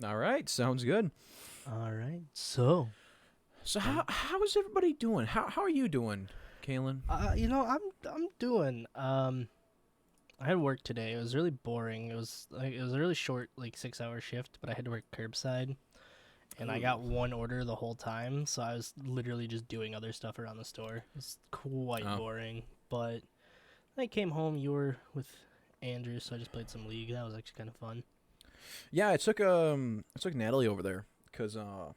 All right, sounds good. All right. So, How is everybody doing? How are you doing, Kalen? I'm doing. I had work today. It was really boring. It was a really short, like 6 hour shift, but I had to work curbside, and I got one order the whole time, so I was literally just doing other stuff around the store. It's quite Oh. boring. But I came home. You were with Andrew, so I just played some League. That was actually kind of fun. Yeah, I took Natalie over there because my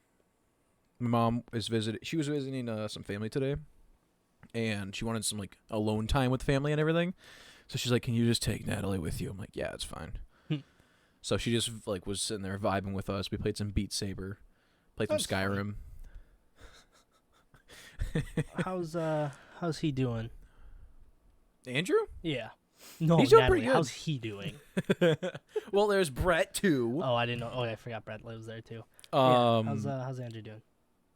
mom is visiting. She was visiting some family today, and she wanted some like alone time with family and everything. So she's like, "Can you just take Natalie with you?" I'm like, "Yeah, it's fine." Hmm. So she just like was sitting there vibing with us. We played some Beat Saber, played some That's fun. Skyrim. How's he doing? Andrew? Yeah. No, He's doing Natalie. pretty good. How's he doing? Well, there's Brett too. Oh, I didn't know. Oh, I forgot Brett lives there too. Yeah. How's Um, how's Andrew doing?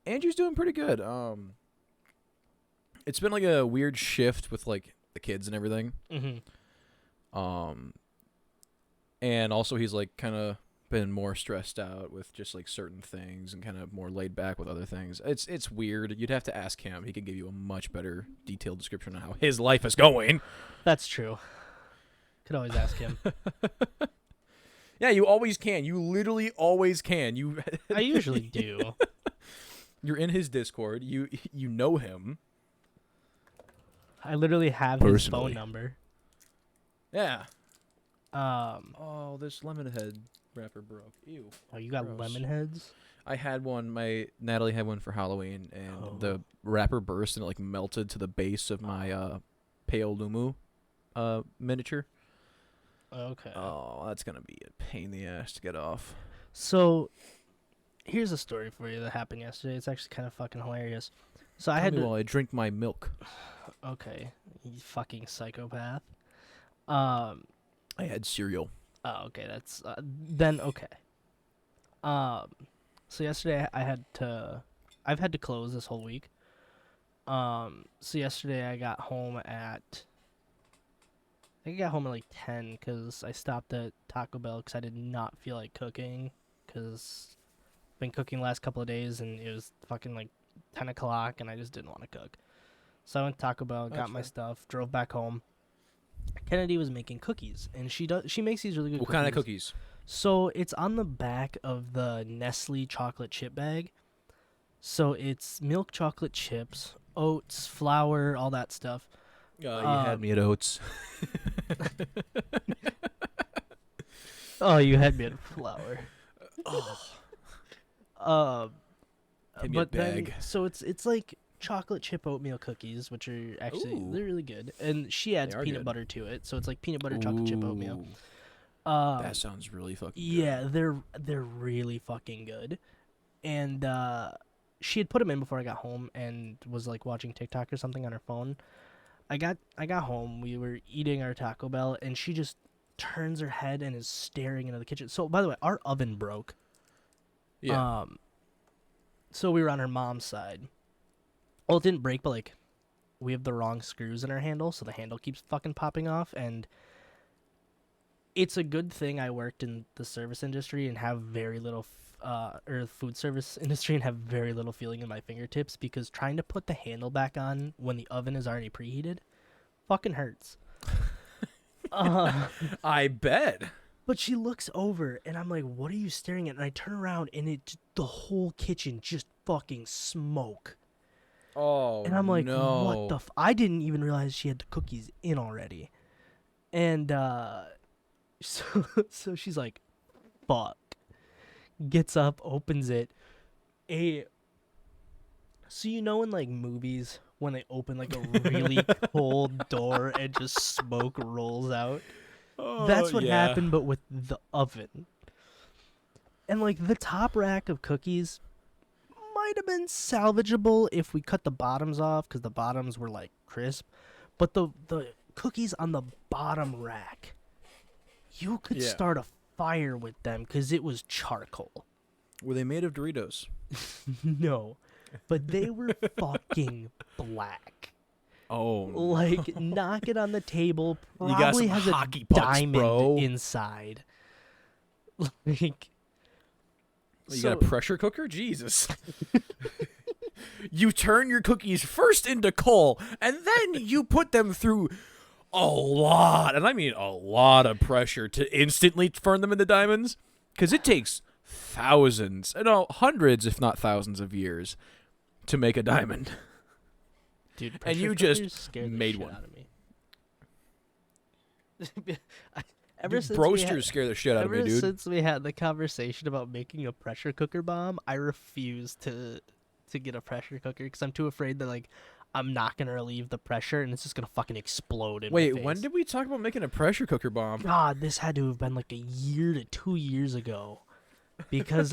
Andrew's doing pretty good. It's been like a weird shift with like the kids and everything. Mm-hmm. Um, and also he's like kind of been more stressed out with just like certain things and kind of more laid back with other things. It's weird. You'd have to ask him. He could give you a much better detailed description of how his life is going. That's true. Could always ask him. Yeah, you always can. You literally always can. I usually do. You're in his Discord. You know him. I literally have his Personally. phone number. Yeah. Um. Oh, this lemon head wrapper broke. Ew. Oh, you got Gross. lemon heads? I had one. My Natalie had one for Halloween, and Oh. the wrapper burst and it like melted to the base of my Pale Lumu miniature. Okay. Oh, that's gonna be a pain in the ass to get off. So, here's a story for you that happened yesterday. It's actually kind of fucking hilarious. So I Tell had me to. while I drink my milk. Okay, you fucking psychopath. Um. I had cereal. Oh, okay. That's then okay. Um. So yesterday I've had to close this whole week. So yesterday I got home at. I think I got home at like 10 because I stopped at Taco Bell because I did not feel like cooking because I've been cooking the last couple of days and it was fucking like 10 o'clock and I just didn't want to cook. So I went to Taco Bell, got That's my fair. stuff, drove back home. Kennedy was making cookies and she makes these really good What cookies. kind of cookies? So it's on the back of the Nestle chocolate chip bag. So it's milk chocolate chips, oats, flour, all that stuff. You had me at oats. Oh, you had me at flour. Oh, Um, Give me a but then bag. so it's like chocolate chip oatmeal cookies, which are actually Ooh. they're really good, and she adds They are peanut good. butter to it, so it's like peanut butter chocolate chip oatmeal. Ooh, Um, that sounds really fucking yeah, they're really fucking good, and she had put them in before I got home and was like watching TikTok or something on her phone. I got home, we were eating our Taco Bell, and she just turns her head and is staring into the kitchen. So by the way, our oven broke. good. Yeah. So we were on her mom's side. Well, it didn't break, but like we have the wrong screws in our handle, so the handle keeps fucking popping off. And it's a good thing I worked in the service industry and have very little, or food service industry and have very little feeling in my fingertips because trying to put the handle back on when the oven is already preheated, fucking hurts. I bet. But she looks over, and I'm like, "What are you staring at?" And I turn around, and the whole kitchen just fucking smoke. Oh, And I'm like, no. "What the?" I didn't even realize she had the cookies in already. And so she's like, "Fuck." Gets up, opens it. So you know in like movies when they open like a really cold door and just smoke rolls out? That's what yeah. happened, but with the oven. And like the top rack of cookies might have been salvageable if we cut the bottoms off because the bottoms were like crisp. But the cookies on the bottom rack, you could Yeah. start a fire with them because it was charcoal. Were they made of Doritos? No, but they were fucking black. Oh, Like, knock it on the table. You got Probably some has a hockey pucks, diamond bro. inside. Like, You got a pressure cooker? Jesus. You turn your cookies first into coal, and then you put them through a lot, and I mean a lot of pressure to instantly turn them into diamonds. Because it takes thousands, no, hundreds, if not thousands of years to make a diamond. Dude, And you pressure just cookers scare the made shit one. out of me. Ever since Broasters scare the shit out of me, Ever dude. since we had the conversation about making a pressure cooker bomb, I refuse to get a pressure cooker because I'm too afraid that like I'm not gonna relieve the pressure and it's just gonna fucking explode in my Wait, face. when did we talk about making a pressure cooker bomb? God, this had to have been like a year to 2 years ago, because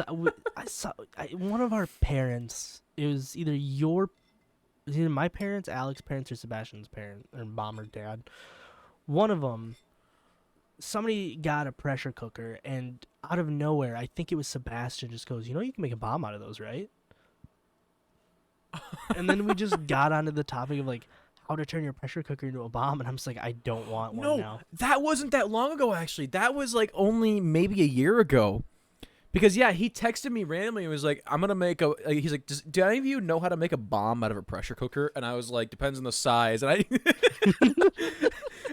I saw one of our parents. It was either my parents, Alex's parents, or Sebastian's parent, or mom or dad. One of them. Somebody got a pressure cooker, and out of nowhere, I think it was Sebastian, just goes, you can make a bomb out of those, right? And then we just got onto the topic of, like, how to turn your pressure cooker into a bomb, and I'm just like, I don't want one now. That wasn't that long ago, actually. That was, like, only maybe a year ago. Because, yeah, he texted me randomly and was like, I'm going to make a... he's like, do any of you know how to make a bomb out of a pressure cooker? And I was like, depends on the size. And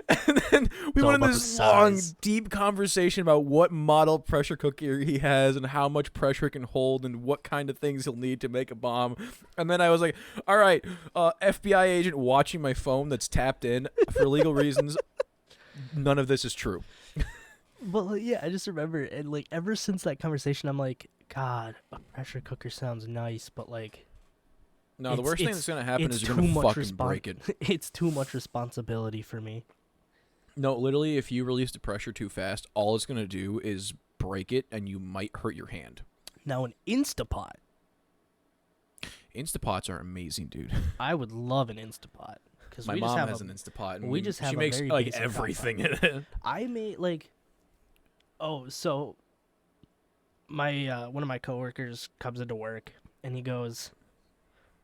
and then we went into this long, deep conversation about what model pressure cooker he has and how much pressure it can hold and what kind of things he'll need to make a bomb. And then I was like, all right, FBI agent watching my phone that's tapped in for legal reasons. None of this is true. Well, yeah, I just remember, and like ever since that conversation, I'm like, God, a pressure cooker sounds nice, but like, No, the worst thing that's gonna happen it's is you're gonna too much fucking break it. It's too much responsibility for me. No, literally, if you release the pressure too fast, all it's gonna do is break it, and you might hurt your hand. Now, an Instapot. Instapots are amazing, dude. I would love an Instapot because My mom has an Instapot, and we just have she a makes very like basic everything in it. I made like, so my one of my coworkers comes into work and he goes,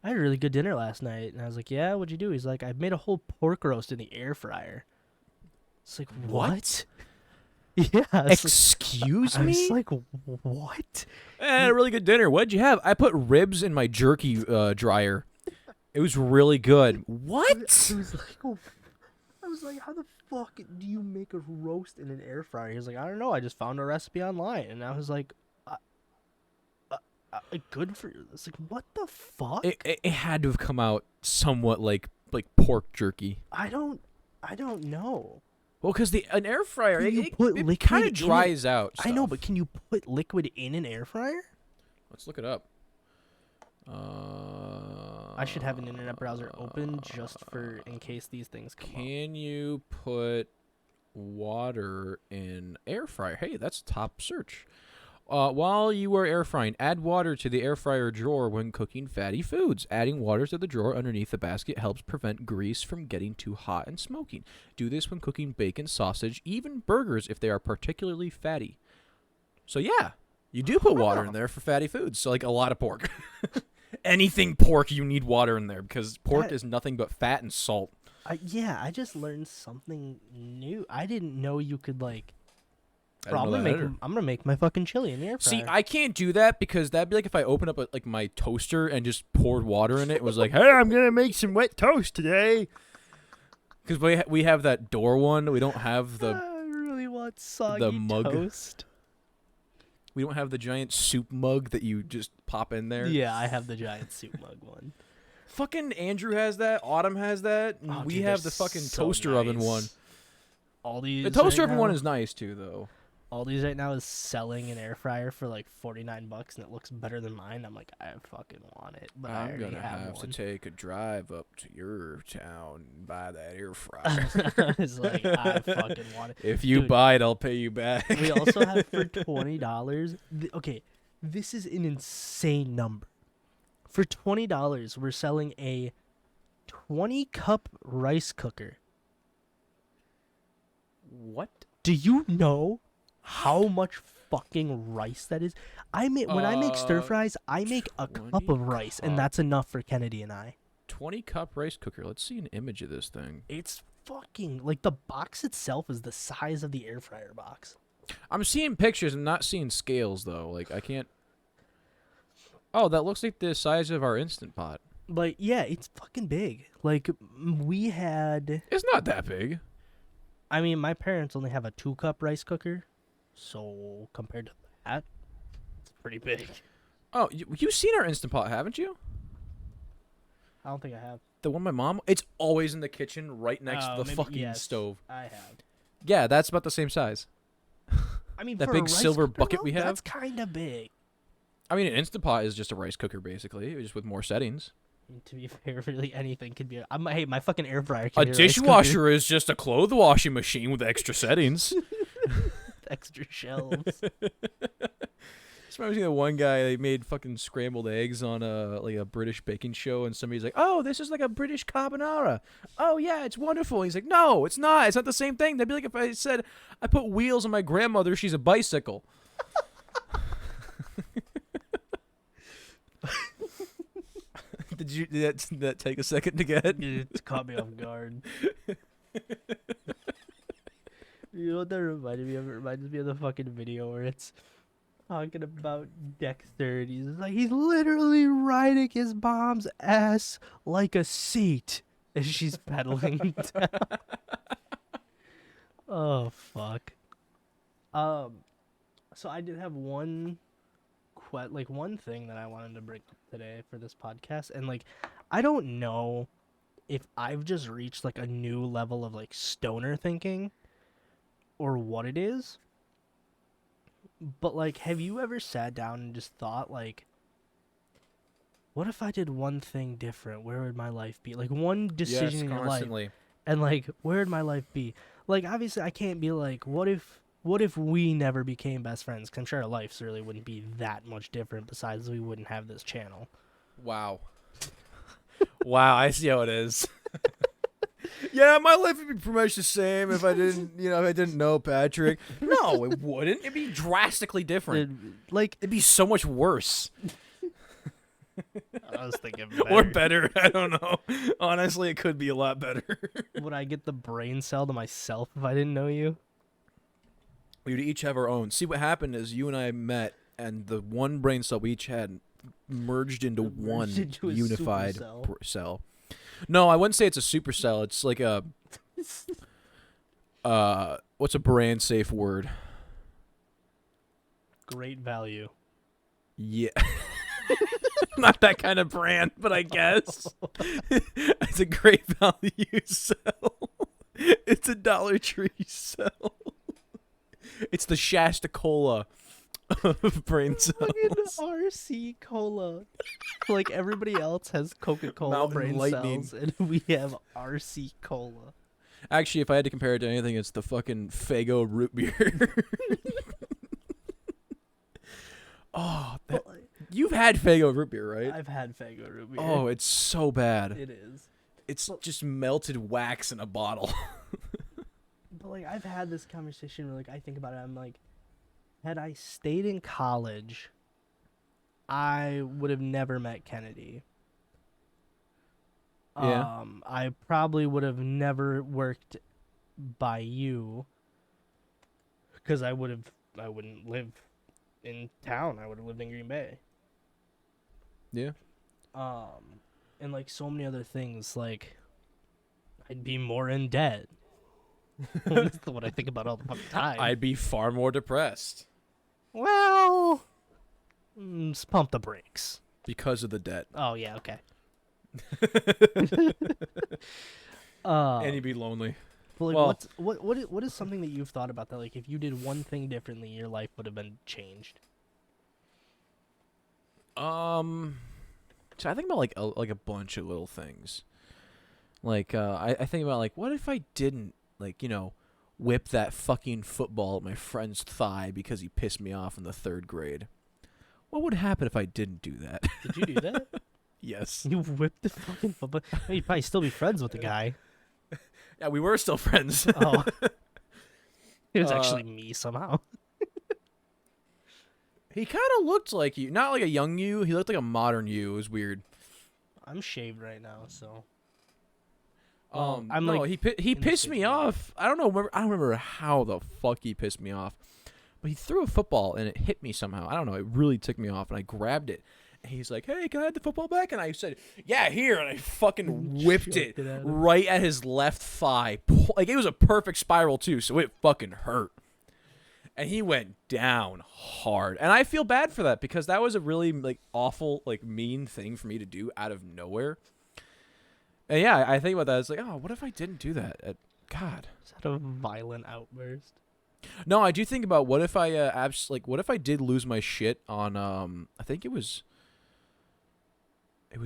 I had a really good dinner last night. And I was like, yeah, what'd you do? He's like, I made a whole pork roast in the air fryer. It's like, what? Yeah. Excuse I me? was like, what? I had a really good dinner. What'd you have? I put ribs in my jerky dryer. It was really good. What? I was like, how the fuck do you make a roast in an air fryer? He was like, I don't know. I just found a recipe online. And I was like, good for you. It's like, what the fuck? It had to have come out somewhat like pork jerky. I don't know. Well, because an air fryer, Can you it put kind liquid of in dries out. I know, stuff. but can you put liquid in an air fryer? Let's look it up. I should have an internet browser open just for in case these things come up. Can you put water in air fryer? Hey, that's top search. While you are air frying, add water to the air fryer drawer when cooking fatty foods. Adding water to the drawer underneath the basket helps prevent grease from getting too hot and smoking. Do this when cooking bacon, sausage, even burgers if they are particularly fatty. So yeah, you do put water in there for fatty foods. So like a lot of pork. Anything pork, you need water in there because pork is nothing but fat and salt. Yeah, I just learned something new. I didn't know you could like. I didn't know that either. I'm gonna make my fucking chili in the air fryer. See, I can't do that because that'd be like if I opened up like my toaster and just poured water in it. It was like, hey, I'm gonna make some wet toast today. Because we have that door one. We don't have the I really want soggy mug. toast. We don't have the giant soup mug that you just pop in there. Yeah, I have the giant soup mug one. Fucking Andrew has that. Autumn has that. And Oh, we dude, have they're the fucking so toaster oven nice. one. All these. The toaster oven now, one is nice too, though. Aldi's right now is selling an air fryer for like $49, and it looks better than mine. I'm like, I fucking want it, but I I'm already gonna have to one. take a drive up to your town and buy that air fryer. It's like I fucking want it. If you Dude, buy it, I'll pay you back. We also have for $20. Okay, this is an insane number. For $20, we're selling a 20-cup rice cooker. What? Do you know how much fucking rice that is? When I make stir fries, I make a cup of rice, and that's enough for Kennedy and I. 20-cup rice cooker. Let's see an image of this thing. It's fucking like the box itself is the size of the air fryer box. I'm seeing pictures. I'm not seeing scales though. Like I can't. Oh, that looks like the size of our Instant Pot. Like, yeah, it's fucking big. Like, we had. It's not that big. I mean, my parents only have a 2-cup rice cooker, so compared to that, it's pretty big. Oh, you've seen our Instant Pot, haven't you? I don't think I have. The one my mom. It's always in the kitchen, right next to the Maybe- fucking yes, stove. I have. Yeah, that's about the same size. I mean, That for big a rice silver cooker, bucket though, we have? That's kind of big. I mean, an Instant Pot is just a rice cooker, basically, just with more settings. I mean, to be fair, really anything could be. Hey, my fucking air fryer. A Can be rice dishwasher is just a clothes washing machine with extra settings. cooker. Extra shelves. This reminds me of the one guy they made fucking scrambled eggs on a British baking show, and somebody's like, "Oh, this is like a British carbonara. Oh yeah, it's wonderful." And he's like, "No, it's not. It's not the same thing." That'd be like if I said I put wheels on my grandmother. She's a bicycle. Did that take a second to get? It caught me off guard. You know what that reminded me of? It reminds me of the fucking video where it's talking about Dexter, and he's literally riding his mom's ass like a seat as she's pedaling down. Oh fuck. So I did have one thing that I wanted to bring up today for this podcast, and like I don't know if I've just reached like a new level of like stoner thinking or what it is. But like, have you ever sat down and just thought like, what if I did one thing different? Where would my life be? Like one decision in your life, constantly. and like, where would my life be? Like, obviously, I can't be like, what if we never became best friends? 'Cause I'm sure our lives really wouldn't be that much different. Besides, we wouldn't have this channel. Wow. Wow, I see how it is. Yeah, my life would be pretty much the same if I didn't know Patrick. No, it wouldn't. It'd be drastically different. Like, It'd be so much worse. I was thinking, Or better. I don't know. Honestly, it could be a lot better. would I get the brain cell to myself if I didn't know you? We'd each have our own. See, what happened is you and I met, and the one brain cell we each had merged into one into a unified supercell. cell. No, I wouldn't say it's a supercell. It's like a what's a brand safe word? Great value. Yeah. Not that kind of brand, but I guess. It's a great value cell. It's a Dollar Tree cell. It's the Shasta Cola of brain cells. Fucking RC Cola. Like everybody else has Coca-Cola Mountain brain Lightning. cells, and we have RC Cola. Actually, if I had to compare it to anything, it's the fucking Faygo root beer. Oh, But, like, you've had Faygo root beer, right? I've had Faygo root beer. Oh, it's so bad. it is. It's just melted wax in a bottle. But like I've had this conversation where like I think about it, I'm like, had I stayed in college, I would have never met Kennedy. Yeah. I probably would have never worked by you because I wouldn't live in town. I would have lived in Green Bay. Yeah. And like so many other things, like I'd be more in debt. That's what I think about all the fucking time. I'd be far more depressed Well, just pump the brakes. because of the debt. Oh yeah, okay. And you'd be lonely. But like, well- what is something that you've thought about that? Like, if you did one thing differently, your life would have been changed. So I think about like a bunch of little things. Like I think about like, what if I didn't whip that fucking football at my friend's thigh because he pissed me off in the 3rd grade? What would happen if I didn't do that? Did you do that? Yes. You whipped the fucking football. You'd probably still be friends with the guy. Yeah, we were still friends. Oh, it was Uh, actually me somehow. He kind of looked like you, not like a young you. He looked like a modern you. It was weird. I'm shaved right now, so I'm like, he in the pissed me same boat. off. I don't remember how the fuck he pissed me off, but he threw a football and it hit me somehow. I don't know. It really ticked me off, and I grabbed it, And he's like, "Hey, can I have the football back?" And I said, "Yeah, here." And I fucking whipped Chucked it it at him. right at his left thigh. Like, it was a perfect spiral too, so it fucking hurt. And he went down hard. And I feel bad for that because that was a really like awful, like mean thing for me to do out of nowhere. And yeah, I think about that. It's like, oh, what if I didn't do that? God. Is that a violent outburst? No, I do think about what if I what if I did lose my shit on I think it was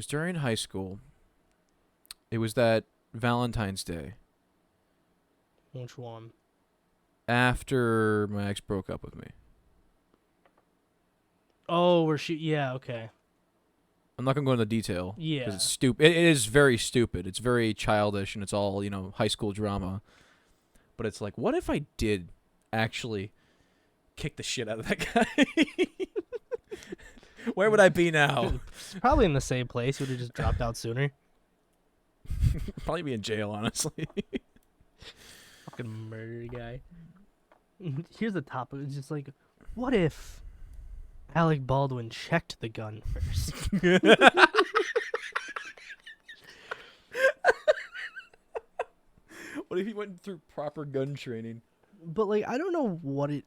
during high school. It was that Valentine's Day Which one? after my ex broke up with me. Oh, where she? Yeah, okay. I'm not gonna go into detail. Yeah. Because it's stupid. It is very stupid. It's very childish, and it's all high school drama. But it's like, what if I did actually kick the shit out of that guy? Where would I be now? Probably in the same place. Would have just dropped out sooner. Probably be in jail, honestly. Fucking murder guy. Here's the topic. It's just like, what if Alec Baldwin checked the gun first? What if he went through proper gun training? But like, I don't know what it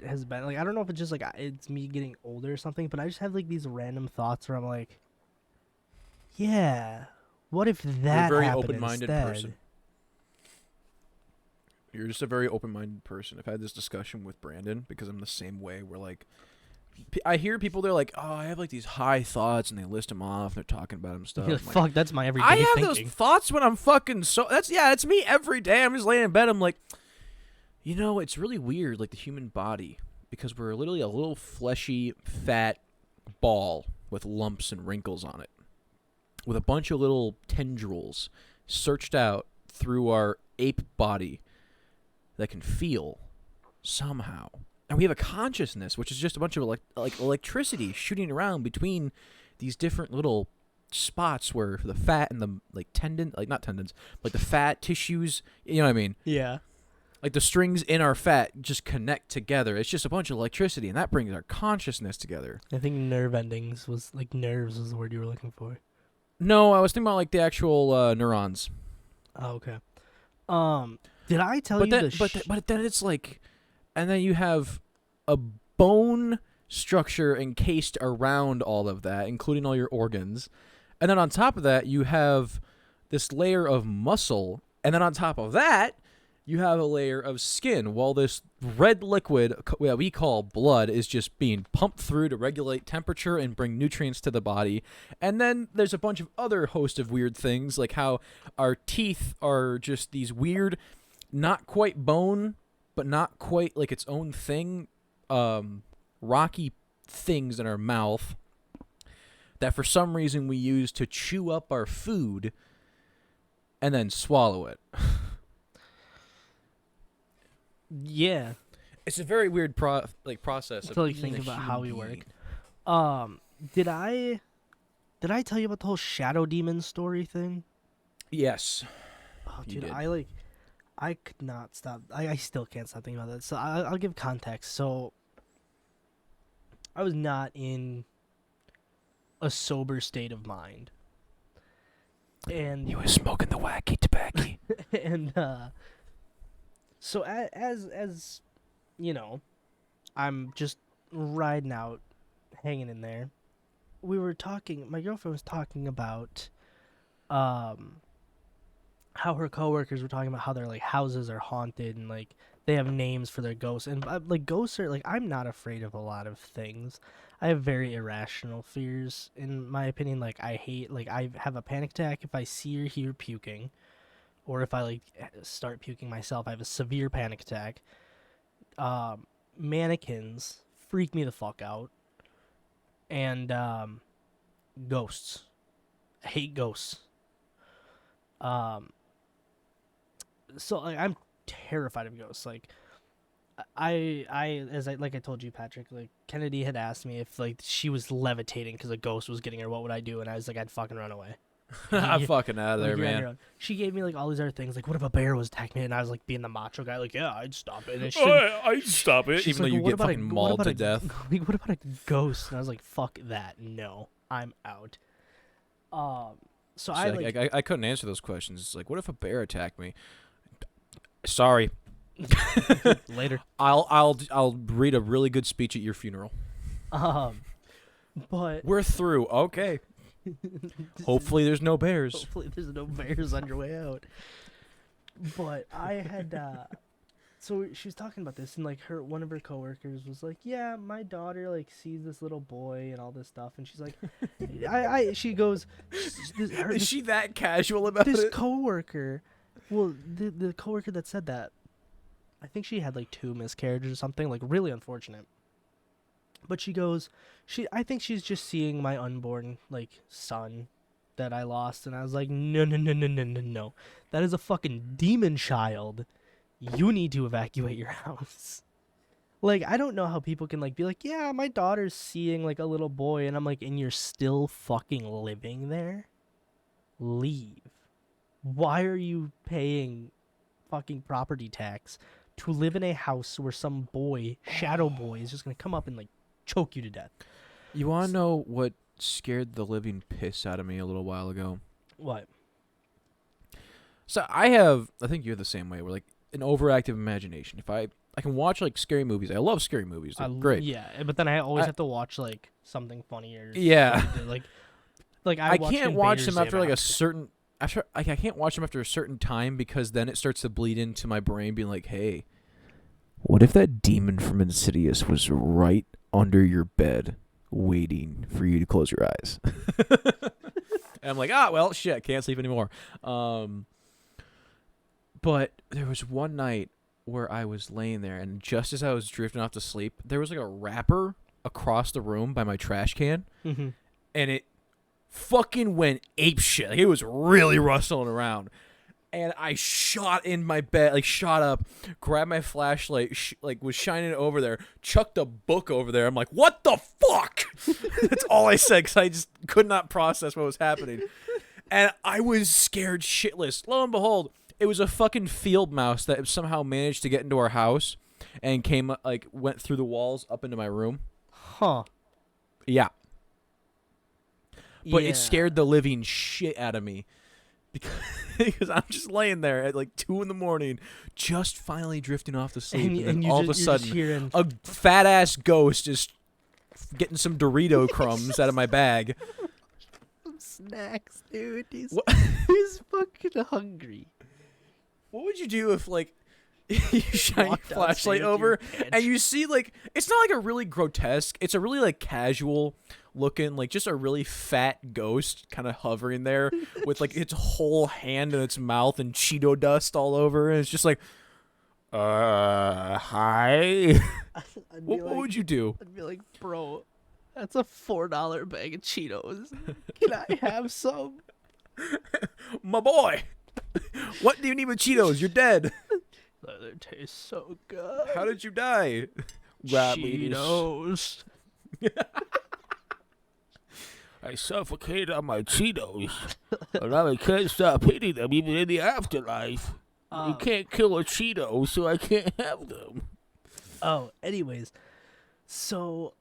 has been. Like, I don't know if it's just like it's me getting older or something. But I just have like these random thoughts where I'm like, yeah, what if that You're a very happened open-minded instead? person. You're just a very open-minded person. I've had this discussion with Brandon because I'm the same way. Where like, I hear people, they're like, "Oh, I have like these high thoughts," and they list them off. And they're talking about them stuff. You're like, I'm fuck, that's my everyday I have thinking. those thoughts when I'm fucking it's me every day. I'm just laying in bed. I'm like, it's really weird, like the human body, because we're literally a little fleshy, fat ball with lumps and wrinkles on it, with a bunch of little tendrils searched out through our ape body that can feel somehow. And we have a consciousness, which is just a bunch of electricity shooting around between these different little spots where the fat and the not tendons, like the fat tissues, you know what I mean? Yeah. Like the strings in our fat just connect together. It's just a bunch of electricity, and that brings our consciousness together. I think nerve endings was like nerves was the word you were looking for. No, I was thinking about like the actual neurons. Oh, okay. Did I tell But you then, the but then it's like, and then you have a bone structure encased around all of that, including all your organs, and then on top of that you have this layer of muscle, and then on top of that you have a layer of skin, while this red liquid that we call blood is just being pumped through to regulate temperature and bring nutrients to the body. And then there's a bunch of other host of weird things, like how our teeth are just these weird, not quite bone, but not quite like its own thing, rocky things in our mouth that for some reason we use to chew up our food and then swallow it. yeah. It's a very weird process. To like think about how we work. Did I tell you about the whole shadow demon story thing? Yes. Oh, You dude, did. I could not stop. I still can't stop thinking about that. So I'll give context. So I was not in a sober state of mind, and He was smoking the wacky tobacco. and so as you know, I'm just riding out, hanging in there. We were talking. My girlfriend was talking about how her coworkers were talking about how their like houses are haunted and like they have names for their ghosts, and like ghosts are like, I'm not afraid of a lot of things. I have very irrational fears in my opinion. Like I have a panic attack if I see or hear puking, or if I like start puking myself. I have a severe panic attack. Mannequins freak me the fuck out, and ghosts. I hate ghosts. So like, I'm terrified of ghosts. Like like I told you, Patrick, like Kennedy had asked me if like she was levitating because a ghost was getting her, what would I do? And I was like, I'd fucking run away. I'm fucking out of Like, there, you're on your man. own. She gave me like all these other things. Like, what if a bear was attacking me? And I was like being the macho guy. Like, yeah, I'd stop it. And I'd stop it, she's even though like, you "What get about fucking what mauled about to death. Like, what about a ghost?" And I was like, "Fuck that, no, I'm out." So I like I couldn't answer those questions. It's like, what if a bear attacked me? Sorry, later. I'll read a really good speech at your funeral. But We're through. Okay. Hopefully there's no bears. hopefully there's no bears on your way out. But I had so she was talking about this, and like one of her coworkers was like, "Yeah, my daughter like sees this little boy and all this stuff," and she's like, she goes, Is she that casual about this it? coworker, well, the coworker that said that, I think she had like 2 miscarriages or something, like really unfortunate. But she goes, I think she's just seeing my unborn like son that I lost, and I was like, no, no, no, no, no, no, no, that is a fucking demon child. You need to evacuate your house. Like, I don't know how people can like be like, yeah, my daughter's seeing like a little boy, and I'm like, and you're still fucking living there? Leave. Why are you paying fucking property tax to live in a house where some boy, shadow boy, is just gonna come up and like choke you to death? You want to know what scared the living piss out of me a little while ago? What? So I think you're the same way. We're like an overactive imagination. If I can watch like scary movies. I love scary movies. They're great. Yeah, but then I always have to watch like something funnier. Yeah. Like I can't watch Invader them after Zim like a certain I can't watch them after a certain time because then it starts to bleed into my brain being like, "Hey, what if that demon from Insidious was right under your bed waiting for you to close your eyes?" And I'm like, well, shit, can't sleep anymore. But there was one night where I was laying there, and just as I was drifting off to sleep, there was like a wrapper across the room by my trash can, Mm-hmm. and it fucking went apeshit. Like, it was really rustling around. And I shot in my bed, like shot up, grabbed my flashlight, was shining it over there, chucked a book over there. I'm like, what the fuck? That's all I said because I just could not process what was happening. And I was scared shitless. Lo and behold, it was a fucking field mouse that somehow managed to get into our house and went through the walls up into my room. Huh. Yeah. But Yeah. it scared the living shit out of me. Because I'm just laying there at like 2 a.m, just finally drifting off to sleep, and then all of a sudden, a fat ass ghost is getting some Dorito crumbs out of my bag. Snacks, dude. He's fucking hungry. What would you do if like you shine your Walk flashlight downstairs over to your and bench. you see like it's not like a really grotesque, it's a really like casual looking, like just a really fat ghost kind of hovering there with like its whole hand in its mouth and Cheeto dust all over, and it's just like, hi. What would you do? I'd be like, bro, that's a $4 bag of Cheetos. Can I have some? My boy, what do you need with Cheetos? You're dead. They taste so good. How did you die? Cheetos. I suffocated on my Cheetos, and I can't stop eating them even in the afterlife. You can't kill a Cheeto, so I can't have them. Anyways, so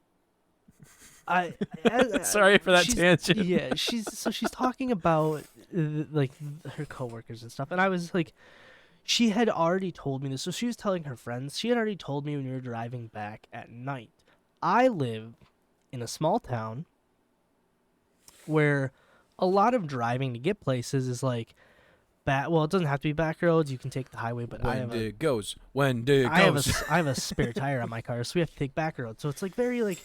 Sorry for that she's- tangent. Yeah, she's talking about like her coworkers and stuff, and I was like, she had already told me this, so she was telling her friends. She had already told me when we were driving back at night. I live in a small town where a lot of driving to get places is like well, it doesn't have to be back roads. You can take the highway, but I have it goes. When it I have goes. I have a spare tire on my car, so we have to take back roads. So it's like very like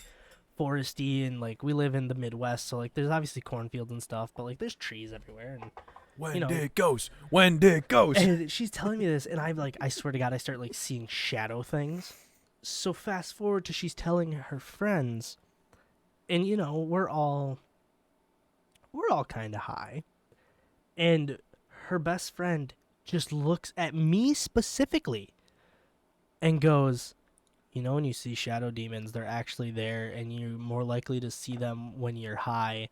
foresty, and like we live in the Midwest, so like there's obviously cornfields and stuff, but like there's trees everywhere. And When know. it goes. When it goes. and she's telling me this, and I'm like, I swear to God, I start like seeing shadow things. So fast forward to she's telling her friends, and you know we're all kind of high, and her best friend just looks at me specifically and goes, you know, when you see shadow demons, they're actually there, and you're more likely to see them when you're high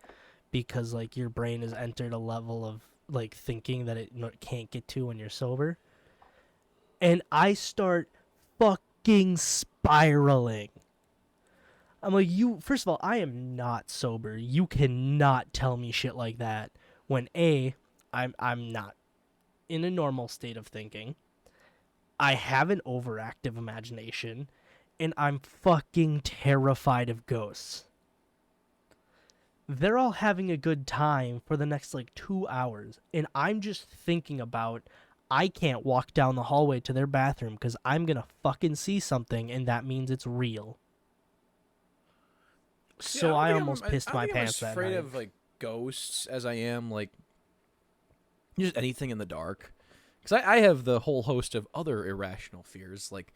because like your brain has entered a level of like thinking that it can't get to when you're sober. And I start fucking spiraling. I'm like, first of all, I am not sober. You cannot tell me shit like that when I'm not in a normal state of thinking. I have an overactive imagination, and I'm fucking terrified of ghosts. They're all having a good time for the next like 2 hours, and I'm just thinking about I can't walk down the hallway to their bathroom because I'm gonna fucking see something, and that means it's real. So I almost pissed my pants that I'm as afraid night. of like ghosts as I am like just anything in the dark. Because I have the whole host of other irrational fears, like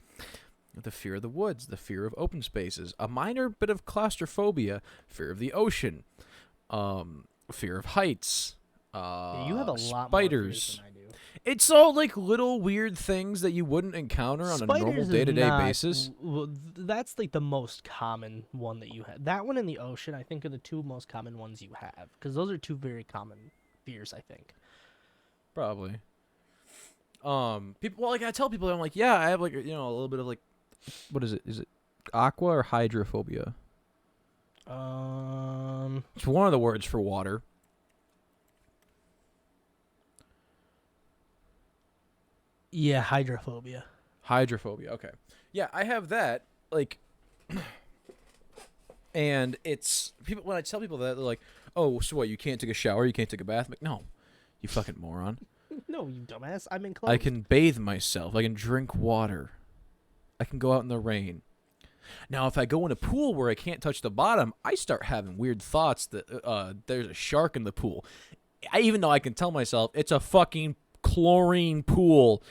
the fear of the woods, the fear of open spaces, a minor bit of claustrophobia, fear of the ocean, fear of heights, Yeah, you have a lot spiders. more fears than I do. It's all like little weird things that you wouldn't encounter on a normal Spiders is day-to-day not- basis. That's like the most common one that you have. That one and the ocean, I think, are the two most common ones you have, because those are two very common fears, I think. Probably. People. Well, like I tell people, I'm like, yeah, I have like a little bit of like, what is it? Is it aqua or hydrophobia? It's one of the words for water. Yeah, hydrophobia. Hydrophobia. Okay. Yeah, I have that. Like, and it's people. When I tell people that, they're like, "Oh, so what? You can't take a shower? You can't take a bath?" I'm like, no, you fucking moron. No, you dumbass. I'm enclosed. I can bathe myself. I can drink water. I can go out in the rain. Now, if I go in a pool where I can't touch the bottom, I start having weird thoughts that there's a shark in the pool. Even though I can tell myself it's a fucking chlorine pool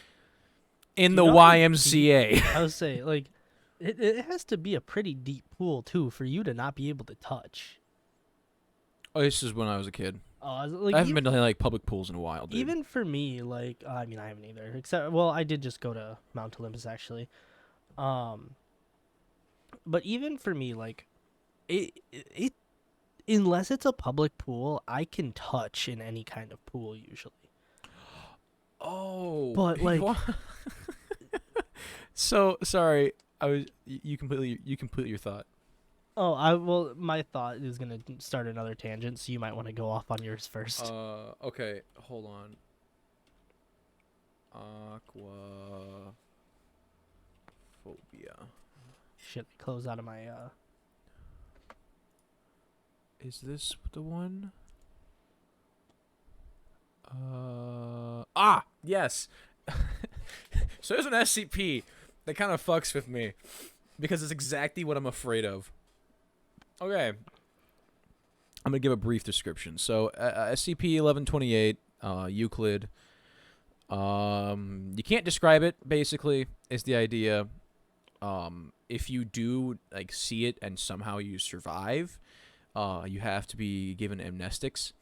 in the You know how YMCA. I would say, like, it has to be a pretty deep pool, too, for you to not be able to touch. Oh, this is when I was a kid. Like, I haven't been to like public pools in a while, dude. even for me, like, I mean, I haven't either. Except, well, I did just go to Mount Olympus, actually. But even for me, like, it unless it's a public pool, I can touch in any kind of pool usually. Oh, But, like- so sorry. You complete your thought. Oh, well, my thought is gonna start another tangent, so you might want to go off on yours first. Okay, hold on. Aquaphobia. Shit, I closed out of my Is this the one? Yes. So there's an SCP that kind of fucks with me because it's exactly what I'm afraid of. Okay. I'm gonna give a brief description. So SCP-1128, Euclid. You can't describe it. Basically, is the idea. If you do like see it and somehow you survive, you have to be given amnestics.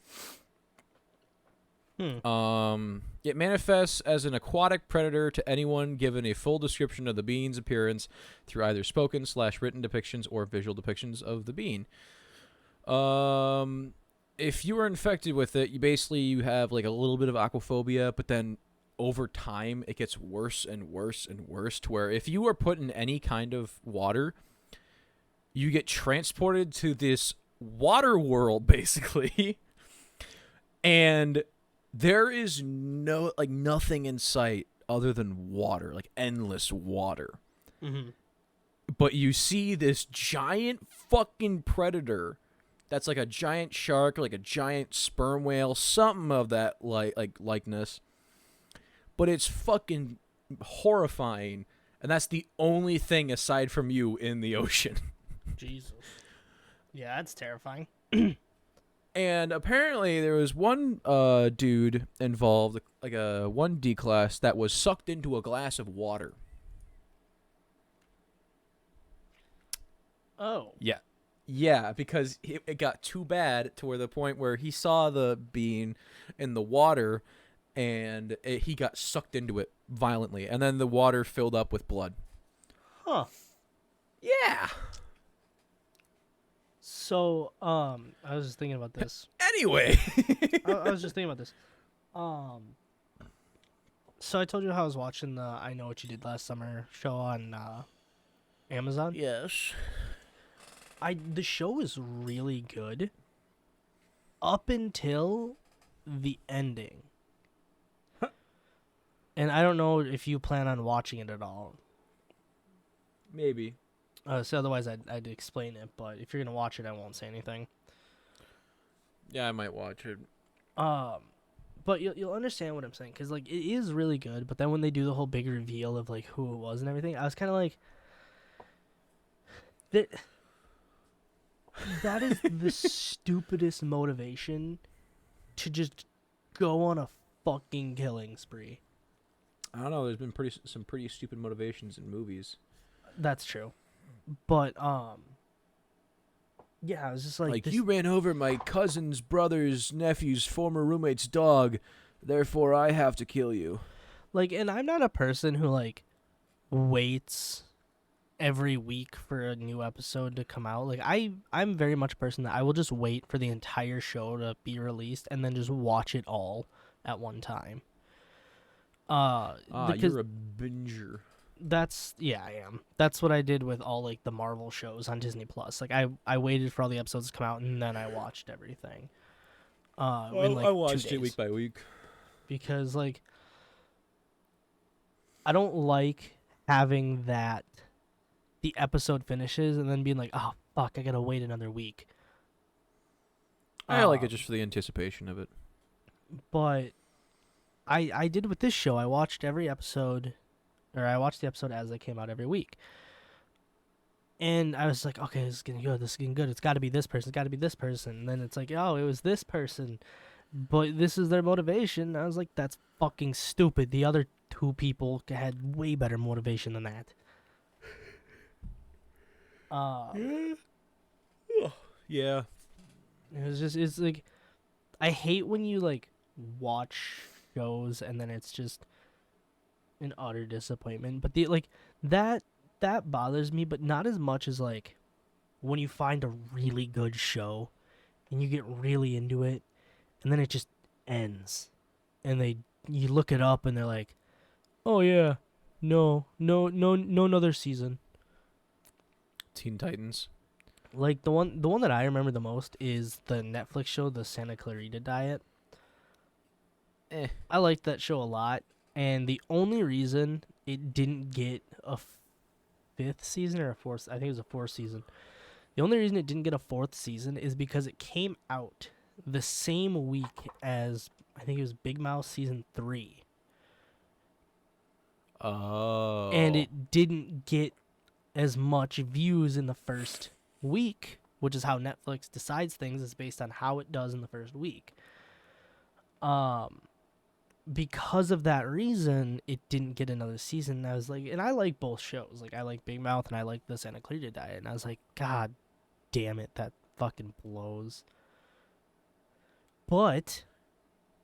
It manifests as an aquatic predator to anyone given a full description of the being's appearance through either spoken/written depictions or visual depictions of the being. If you are infected with it, you have like a little bit of aquaphobia, but then over time it gets worse and worse and worse to where if you are put in any kind of water, you get transported to this water world basically. And there is nothing in sight other than water, like endless water. Mm-hmm. But you see this giant fucking predator that's like a giant shark or like a giant sperm whale, something of that likeness. But it's fucking horrifying, and that's the only thing aside from you in the ocean. Jesus. Yeah, that's terrifying. And apparently there was one dude involved, like a 1D class, that was sucked into a glass of water. Oh. Yeah. Yeah, because it got too bad to where the point where he saw the being in the water and he got sucked into it violently. And then the water filled up with blood. Huh. Yeah. So, I was just thinking about this. Anyway. I was just thinking about this. So I told you how I was watching the I Know What You Did Last Summer show on Amazon. Yes. The show is really good up until the ending. And I don't know if you plan on watching it at all. Maybe. So otherwise I'd explain it, but if you're going to watch it, I won't say anything. Yeah, I might watch it. But you'll understand what I'm saying, because like it is really good. But then when they do the whole big reveal of like who it was and everything, I was kind of like, that is the stupidest motivation to just go on a fucking killing spree. I don't know. There's been some pretty stupid motivations in movies. That's true, but yeah, I was just like, You ran over my cousin's brother's nephew's former roommate's dog, therefore I have to kill you. like, and I'm not a person who like waits every week for a new episode to come out. Like I'm very much a person that I will just wait for the entire show to be released and then just watch it all at one time. Because You're a binger. I am. That's what I did with all like the Marvel shows on Disney Plus. Like I waited for all the episodes to come out and then I watched everything. In like I watched 2 it days. week by week. Because like I don't like having that the episode finishes and then being like, oh fuck, I gotta wait another week. I like it just for the anticipation of it. But I did with this show. I watched every episode, or I watched the episode as they came out every week. And I was like, okay, this is getting good. This is getting good. It's got to be this person. It's got to be this person. And then it's like, oh, it was this person. But this is their motivation. I was like, that's fucking stupid. The other two people had way better motivation than that. Yeah. It's like, I hate when you like watch shows and then it's just an utter disappointment. But that bothers me, but not as much as like when you find a really good show and you get really into it and then it just ends. And you look it up and they're like, oh yeah, no another season. Teen Titans. Like the one that I remember the most is the Netflix show, the Santa Clarita Diet. I liked that show a lot, and the only reason it didn't get a fifth season or a fourth, I think it was a fourth season. The only reason it didn't get a fourth season is because it came out the same week as, I think it was Big Mouth season 3. Oh. And it didn't get as much views in the first week, which is how Netflix decides things, is based on how it does in the first week. Because of that reason, it didn't get another season. And I was like, and I like both shows. Like, I like Big Mouth and I like the Santa Clarita Diet. And I was like, God damn it, that fucking blows. But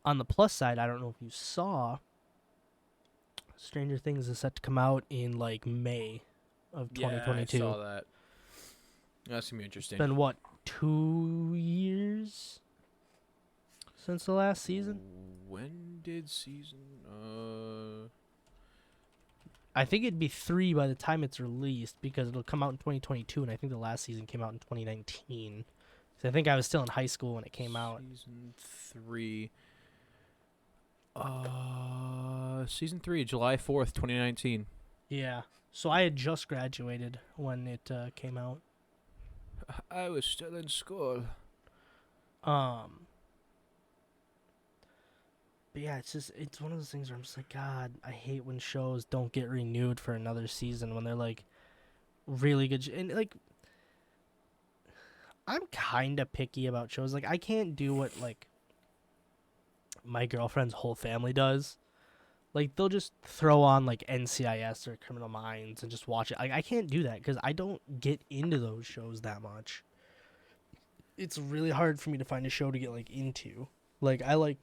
on the plus side, I don't know if you saw, Stranger Things is set to come out in like May of 2022. Yeah, I saw that. That's gonna be interesting. It's been what, 2 years since the last season? When did season? I think it'd be 3 by the time it's released because it'll come out in 2022, and I think the last season came out in 2019. So I think I was still in high school when it came out. Season 3. Season 3, July 4th, 2019. Yeah. So I had just graduated when it came out. I was still in school. But yeah, it's one of those things where I'm just like, God, I hate when shows don't get renewed for another season when they're like really good. And like, I'm kind of picky about shows. Like, I can't do what like my girlfriend's whole family does. Like, they'll just throw on like NCIS or Criminal Minds and just watch it. Like, I can't do that because I don't get into those shows that much. It's really hard for me to find a show to get like into. Like, I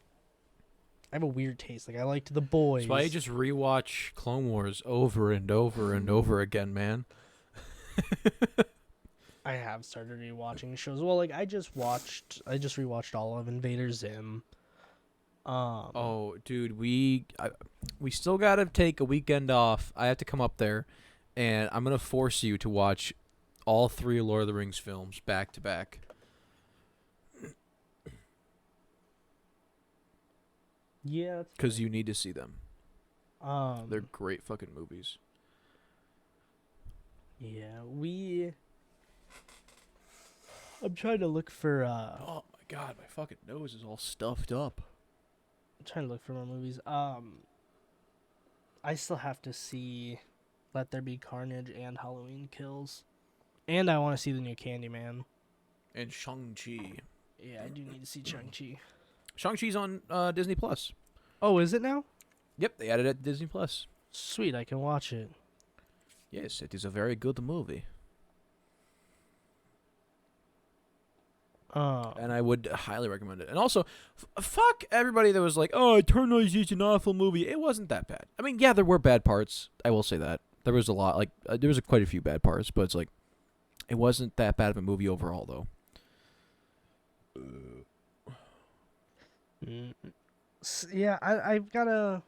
have a weird taste. Like, I liked The Boys. That's why you just rewatch Clone Wars over and over and over again, man. I have started rewatching shows. Well, like I just rewatched all of Invader Zim. Oh, dude, we still gotta take a weekend off. I have to come up there, and I'm gonna force you to watch all 3 Lord of the Rings films back to back. Yeah, Because you need to see them. They're um, great fucking movies. yeah, I'm trying to look for Oh my god, my fucking nose is all stuffed up. I'm trying to look for more movies. I still have to see Let There Be Carnage and Halloween Kills. And I want to see the new Candyman. And Shang-Chi. Yeah, I do need to see Shang-Chi. Shang-Chi's on Disney Plus. Oh, is it now? Yep, they added it to Disney Plus. Sweet, I can watch it. Yes, it is a very good movie. And I would highly recommend it. And also, fuck everybody that was like, "Oh, Eternal is just an awful movie." It wasn't that bad. I mean, yeah, there were bad parts. I will say that there was a lot. Like, there was quite a few bad parts, but it's like, it wasn't that bad of a movie overall, though. Yeah, I gotta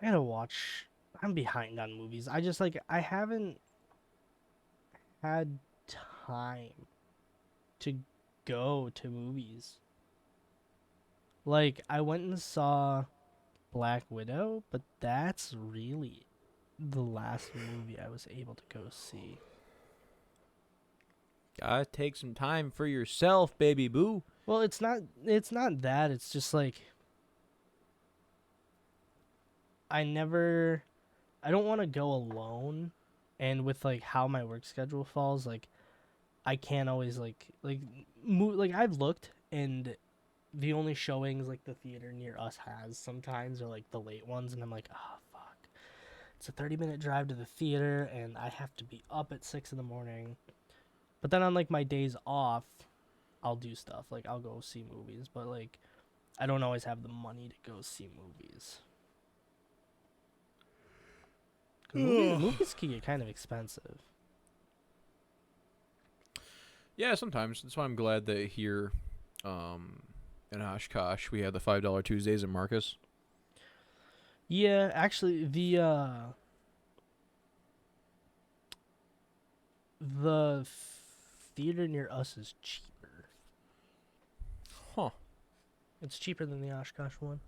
watch. I'm behind on movies. I just like I haven't had time to go to movies. Like I went and saw Black Widow, but that's really the last movie I was able to go see. Gotta take some time for yourself, baby boo. Well, it's not that. It's just like I don't want to go alone, and with like how my work schedule falls, like I can't always like I've looked, and the only showings like the theater near us has sometimes are like the late ones, and I'm like, oh fuck, it's a 30-minute drive to the theater, and I have to be up at 6 in the morning. But then on like my days off, I'll do stuff like I'll go see movies, but like I don't always have the money to go see movies. 'Cause movies can get kind of expensive. Yeah, sometimes. That's why I'm glad that here, in Oshkosh, we have the $5 Tuesdays at Marcus. Yeah, actually, the theater near us is cheaper. Huh. It's cheaper than the Oshkosh one.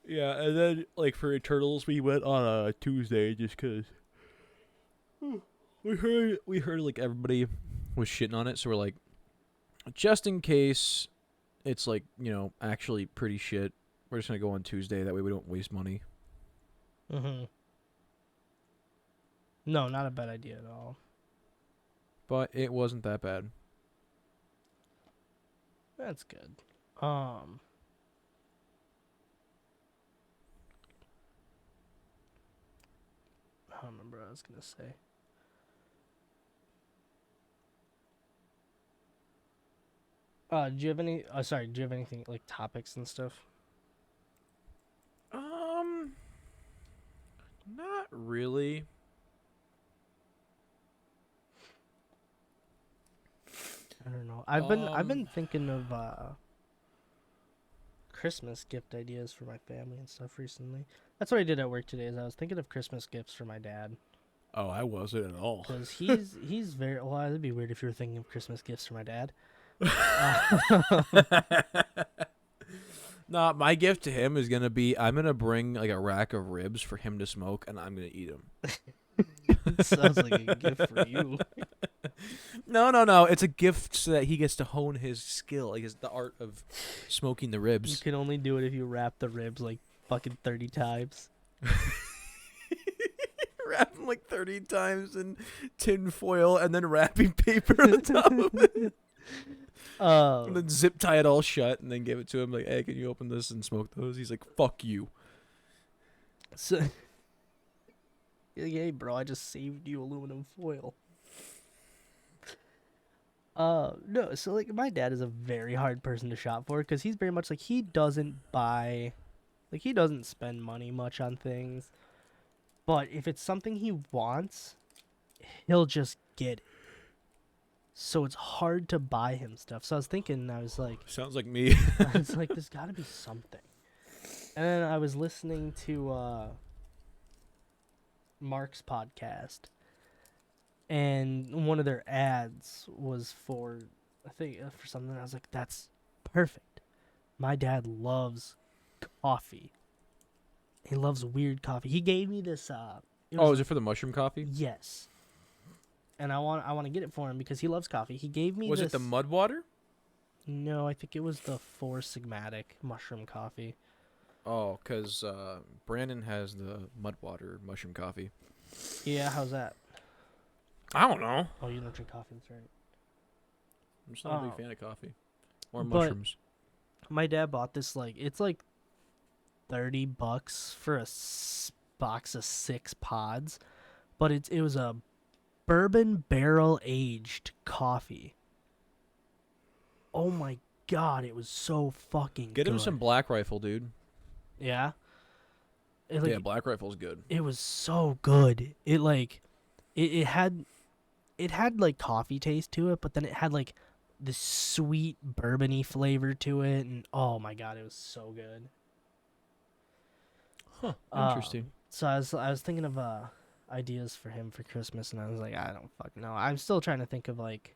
Yeah, and then, like, for Eternals, we went on a Tuesday just because we heard, like, everybody was shitting on it, so we're like, just in case it's, like, actually pretty shit, we're just going to go on Tuesday, that way we don't waste money. Mm-hmm. No, not a bad idea at all. But it wasn't that bad. That's good. I don't remember what I was gonna say. Do you have any? Sorry. Do you have anything like topics and stuff? Not really. I don't know. I've been thinking of Christmas gift ideas for my family and stuff recently. That's what I did at work today. Is I was thinking of Christmas gifts for my dad. Oh, I wasn't at all. Because he's very well. That'd be weird if you were thinking of Christmas gifts for my dad. Nah, my gift to him is gonna be I'm gonna bring like a rack of ribs for him to smoke, and I'm gonna eat them. Sounds like a gift for you. No. It's a gift so that he gets to hone his skill, like the art of smoking the You ribs. can only do it if you wrap the ribs like fucking 30 times. Wrap them like 30 times in tin foil, and then wrapping paper on top of it. And then zip tie it all shut, and then give it to him. Like, hey, can you open this and smoke those? He's like, fuck you. So, hey, bro, I just saved you aluminum foil. No, so like my dad is a very hard person to shop for because he's very much like he doesn't spend money much on things. But if it's something he wants, he'll just get it. So it's hard to buy him stuff. So I was thinking, I was like, Sounds like me. there's got to be something. And then I was listening to Mark's podcast, and one of their ads was for, I think, for something. I was like, that's perfect. My dad loves coffee. He loves weird coffee. He gave me this. Is it for the mushroom coffee? Yes. And I want to get it for him because he loves coffee. He gave me Was this. it the mud water? No, I think it was the Four Sigmatic mushroom coffee. Oh, because Brandon has the mud water mushroom coffee. Yeah, how's that? I don't know. Oh, you don't drink coffee, that's right. I'm just not a Oh. big fan of coffee. Or But- mushrooms. My dad bought this, it's like $30 for a box of 6 pods, but it was a bourbon barrel aged coffee. Oh my god, it was so fucking Get good. him some Black Rifle, dude. Yeah. Yeah, Black Rifle's good. It was so good. It had like coffee taste to it, but then it had like this sweet bourbony flavor to it, and oh my god, it was so good. Huh. Interesting. So I was thinking of ideas for him for Christmas, and I was like, I don't fucking know. I'm still trying to think of like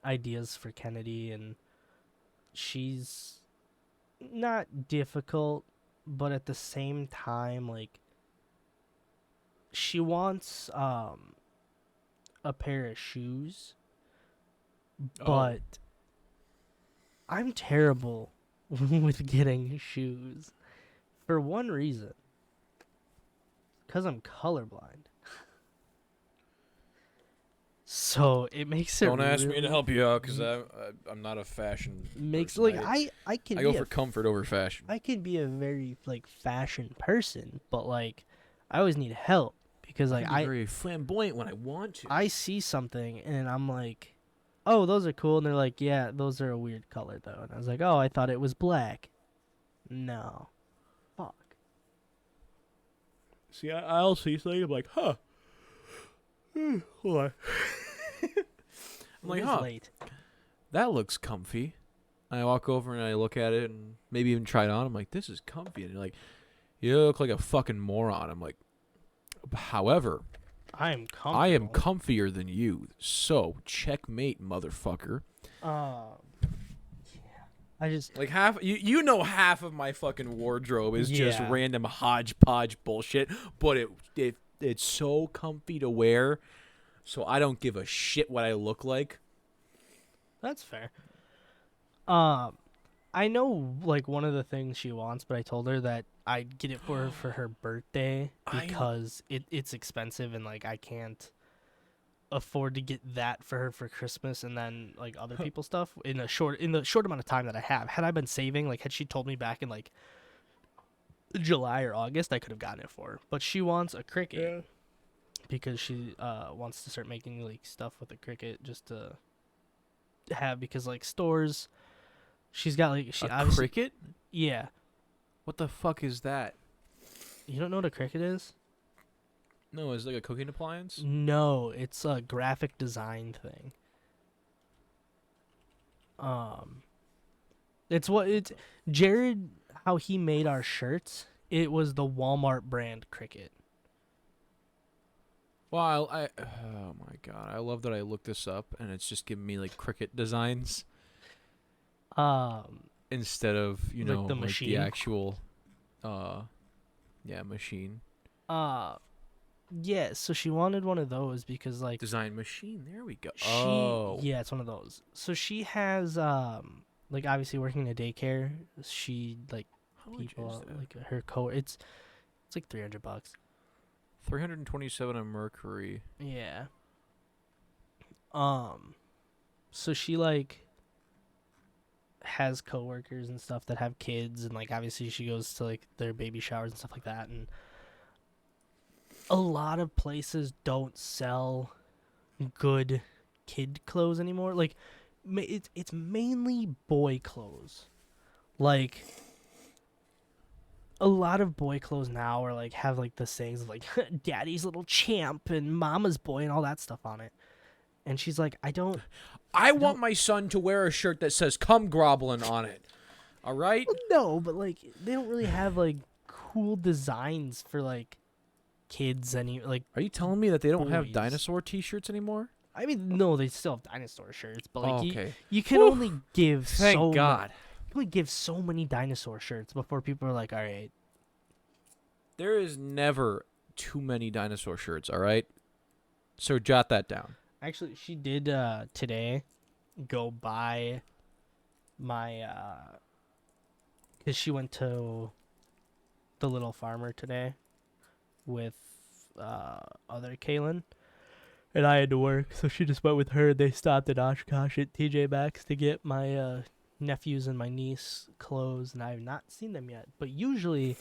ideas for Kennedy, and she's not difficult, but at the same time, like, she wants a pair of shoes, but I'm terrible with getting shoes for one reason. Because I'm colorblind. So it makes it Don't ask me to really- help you out because I'm not a fashion. Makes person. I can I be go a for comfort over fashion. I could be a very like fashion person, but like I always need help because like can be very flamboyant when I want to. I see something and I'm like, oh, those are cool, and they're like, yeah, those are a weird color though, and I was like, oh, I thought it was black. No, fuck. See, I'll see something. I'm like, huh. Hold on. I'm like, It is huh. late. That looks comfy. I walk over and I look at it and maybe even try it on. I'm like, this is comfy. And you're like, you look like a fucking moron. I'm like, however, I am comfortable. I am comfier than you. So, checkmate, motherfucker. Yeah. I just Like half you know half of my fucking wardrobe is just Yeah. random hodgepodge bullshit, but it's so comfy to wear. So I don't give a shit what I look like. That's fair. I know like one of the things she wants, but I told her that I'd get it for her for her birthday because it's expensive and like I can't afford to get that for her for Christmas and then like other people's stuff in the short amount of time that I have. Had I been saving, like had she told me back in like July or August, I could have gotten it for her. But she wants a Cricut because she wants to start making like stuff with a Cricut just to have, because like stores, she's got like she A obviously Cricut? yeah. What the fuck is that? You don't know what a Cricut is? No, is it like a cooking appliance? No, it's a graphic design thing. It's Jared, how he made our shirts. It was the Walmart brand Cricut. Well, oh my god, I love that I looked this up and it's just giving me like Cricut designs instead of Like know the like machine? the actual, machine Yeah, so she wanted one of those because like design machine. There we go. yeah, it's one of those. So she has like obviously working in a daycare, she like How much is people that? like her it's like $300. 327 on Mercury. Yeah. So she like has coworkers and stuff that have kids, and like obviously she goes to like their baby showers and stuff like that, and a lot of places don't sell good kid clothes anymore. Like it's mainly boy clothes. Like a lot of boy clothes now are like have like the sayings of like daddy's little champ and mama's boy and all that stuff on it. And she's like, I want my son to wear a shirt that says "Come Groblin" on it. All right. no, but like they don't really have like cool designs for like kids any like. Are you telling me that they don't have Boys. dinosaur T-shirts anymore? I mean, no, they still have dinosaur shirts, but like Okay. you can Whew. only give Thank so God. you can only give so many dinosaur shirts before people are like, all right. There is never too many dinosaur shirts. All right. So jot that down. Actually, she did today go buy my because she went to the Little Farmer today with other Kaylin, and I had to work, so she just went with her. They stopped at Oshkosh at TJ Maxx to get my nephews and my niece clothes, and I have not seen them yet. But usually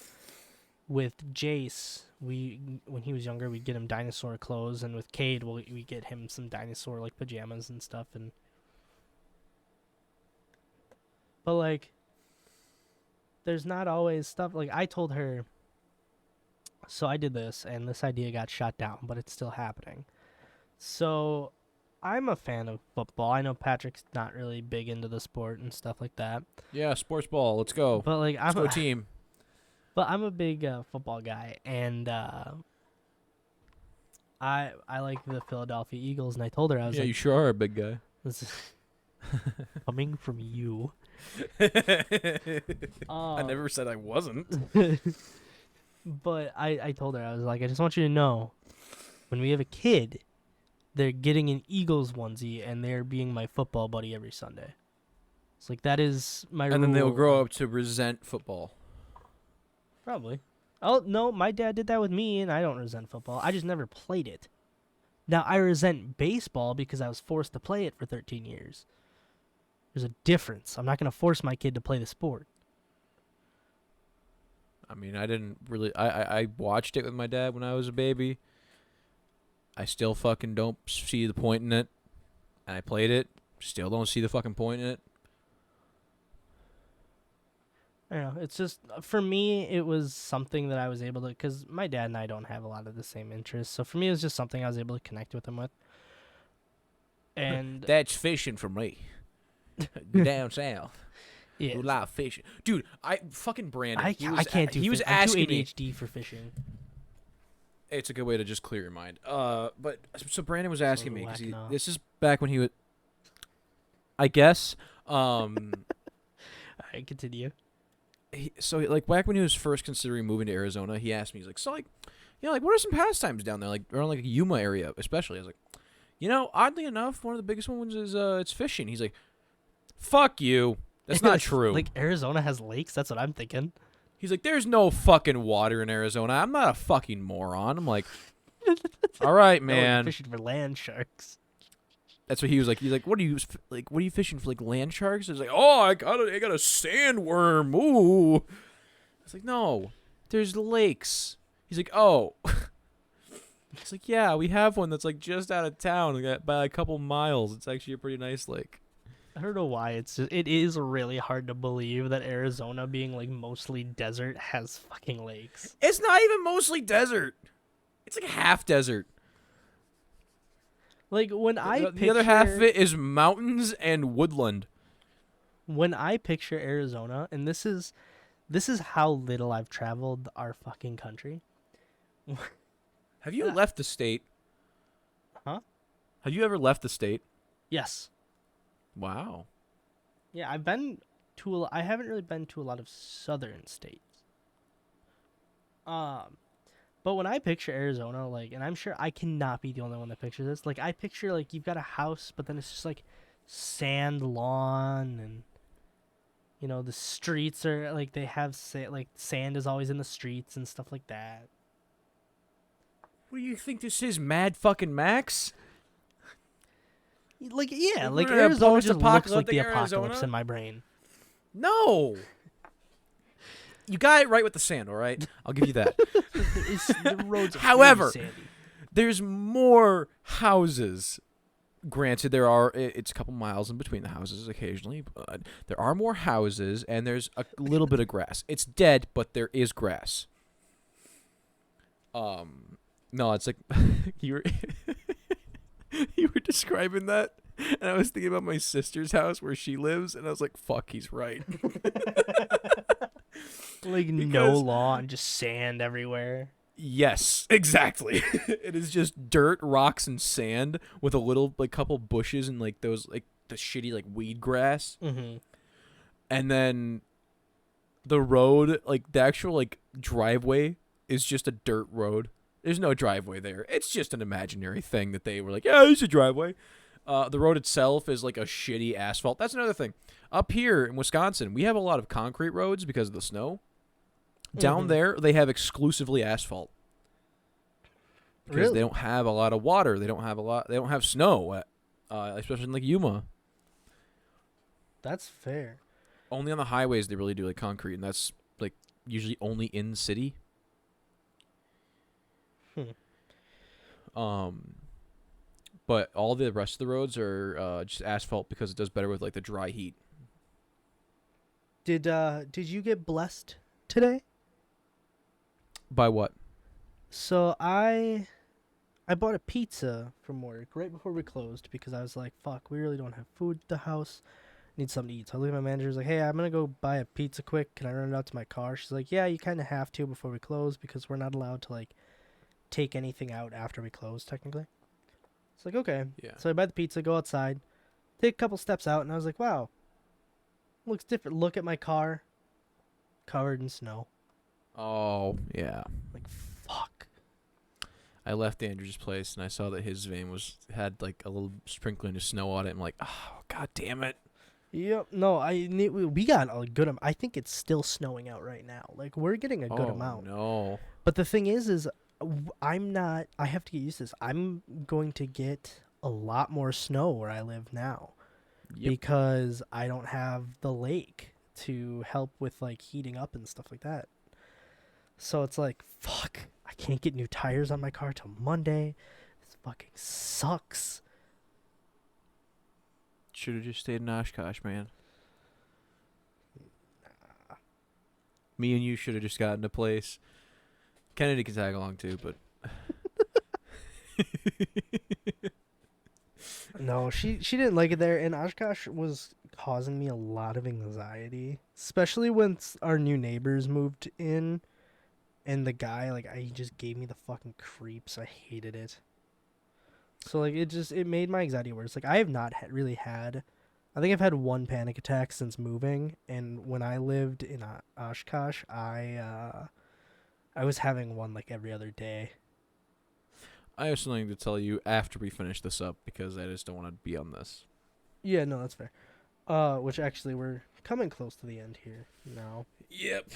with Jace, when he was younger, we'd get him dinosaur clothes, and with Cade, we get him some dinosaur like pajamas and stuff. And but like, there's not always stuff like I told her. So I did this, and this idea got shot down, but it's still happening. So I'm a fan of football. I know Patrick's not really big into the sport and stuff like that, Yeah, sports ball. Let's go. but like Let's I'm go team. But I'm a big football guy, and I like the Philadelphia Eagles, and I told her I was Yeah, like, you sure are a big guy. "This is coming from you." I never said I wasn't. But I told her I was like, I just want you to know, when we have a kid, they're getting an Eagles onesie, and they're being my football buddy every Sunday. It's like that is my And then they'll rule. grow up to resent football. Probably. Oh, no, my dad did that with me, and I don't resent football. I just never played it. Now, I resent baseball because I was forced to play it for 13 years. There's a difference. I'm not going to force my kid to play the sport. I mean, I didn't really. I watched it with my dad when I was a baby. I still fucking don't see the point in it. And I played it. Still don't see the fucking point in it. I don't know. It's just, for me, it was something that I was able to, because my dad and I don't have a lot of the same interests. So for me, it was just something I was able to connect with him with. And That's fishing for me. Down south. yeah, A lot of fishing. Dude, fucking Brandon. I can't do He was fish. I'm too asking me. ADHD for fishing. It's a good way to just clear your mind. But so Brandon was asking me because whack now. this is back when he was. I guess. All right, continue. So like back when he was first considering moving to Arizona, he asked me, he's like, so like, like what are some pastimes down there, like around like Yuma area, especially. I was like, oddly enough, one of the biggest ones is it's fishing. He's like, fuck you. That's not true. Like, Arizona has lakes? That's what I'm thinking. He's like, there's no fucking water in Arizona. I'm not a fucking moron. I'm like, all right, No, you're man. fishing for land sharks. That's what he was like. He's like, what are you fishing for, like land sharks? He's like, oh, I got a sandworm. Ooh. It's like, no, there's lakes. He's like, oh. It's like, yeah, we have one that's like just out of town by a couple miles. It's actually a pretty nice lake. I don't know why it is really hard to believe that Arizona, being like mostly desert, has fucking lakes. It's not even mostly desert. It's like half desert. Like when The other half of it is mountains and woodland. When I picture Arizona, and this is how little I've traveled our fucking country. Have you left the state? Huh? Have you ever left the state? Yes. Wow. Yeah, I haven't really been to a lot of southern states. But when I picture Arizona, like, and I'm sure I cannot be the only one that pictures this, like, I picture, like, you've got a house, but then it's just, like, sand lawn, and, the streets are, like, they have, sand is always in the streets and stuff like that. What do you think this is, Mad fucking Max? Like, yeah, Like, like, we're in a Arizona just looks like the post-apocalyptic apocalypse Arizona? in my brain. No. You got it right with the sand, all right? I'll give you that. The roads are However, really sandy. There's more houses Granted, it's a couple miles in between the houses occasionally, but there are more houses and there's a little bit of grass. It's dead, but there is grass. No, it's like you were you were describing that, and I was thinking about my sister's house where she lives, and I was like, "Fuck, he's right." Like no Because- lawn, just sand everywhere. Yes, exactly. It is just dirt, rocks, and sand with a little like couple bushes and like those like the shitty like weed grass. Mm-hmm. And then the road, like the actual like driveway is just a dirt road. There's no driveway there. It's just an imaginary thing that they were like, yeah, there's a driveway. The road itself is like a shitty asphalt. That's another thing. Up here in Wisconsin, we have a lot of concrete roads because of the snow. Down Mhm. there, they have exclusively asphalt. Because Really? they don't have a lot of water. They don't have snow, especially in like Yuma. That's fair. Only on the highways they really do like concrete, and that's like usually only in city. But all the rest of the roads are just asphalt because it does better with like the dry heat. Did you get blessed today? By what? So I bought a pizza from work right before we closed because I was like, fuck, we really don't have food at the house. Need something to eat. So I look at my manager, was like, hey, I'm gonna go buy a pizza quick. Can I run it out to my car? She's like, yeah, you kinda have to before we close because we're not allowed to like take anything out after we close, technically. It's like, okay. Yeah. So I buy the pizza, go outside, take a couple steps out, and I was like, wow, looks different. Look at my car, covered in snow. Oh, yeah. Like, fuck. I left Andrew's place and I saw that his van had like a little sprinkling of snow on it. I'm like, oh, god damn it. Yep. No, we got a good amount. I think it's still snowing out right now. Like, we're getting a good Oh, amount. no. But the thing is I'm not. I have to get used to this. I'm going to get a lot more snow where I live now Yep. because I don't have the lake to help with like heating up and stuff like that. So it's like, fuck. I can't get new tires on my car till Monday. This fucking sucks. Should have just stayed in Oshkosh, man. Me and you should have just gotten a place. Kennedy can tag along too, but No, she didn't like it there, and Oshkosh was causing me a lot of anxiety, especially when our new neighbors moved in, and the guy he just gave me the fucking creeps. I hated it. So like it made my anxiety worse. Like I have not really had, I think I've had one panic attack since moving, and when I lived in Oshkosh, I was having one like every other day. I have something to tell you after we finish this up because I just don't want to be on this. Yeah, no, that's fair. Which actually we're coming close to the end here now. Yep.